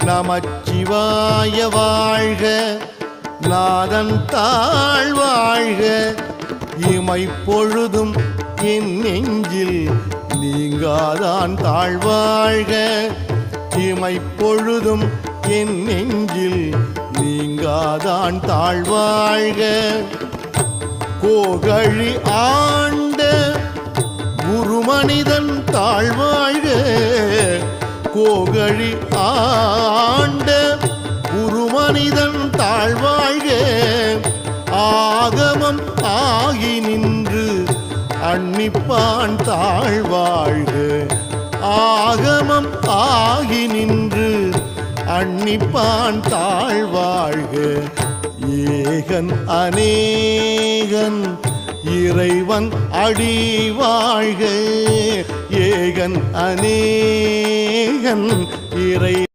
நமச்சிவாய வாழ்க, நாதன் தாழ் வாழ்க, இமைப்பொழுதும் என் நெஞ்சில் நீங்காதான் தாழ்வாழ்க, இமைப்பொழுதும் என் நெஞ்சில் நீங்காதான் தாழ்வாழ்க. கோகழி ஆண்ட குருமனிதன் தாழ்வாழ்க, கோகழி ஆண்ட குருமனிதன் தாழ்வாழ்க, ஆகமம் ஆகி நின்று அன்னிப்பான் தாழ்வாழ்க, ஆகமம் ஆகி நின்று அன்னிப்பான் தாழ்வாழ்க. ஏகன் அநேகன் இறைவன் அடி வாழ்க, ஏகன் அநேகன் இறை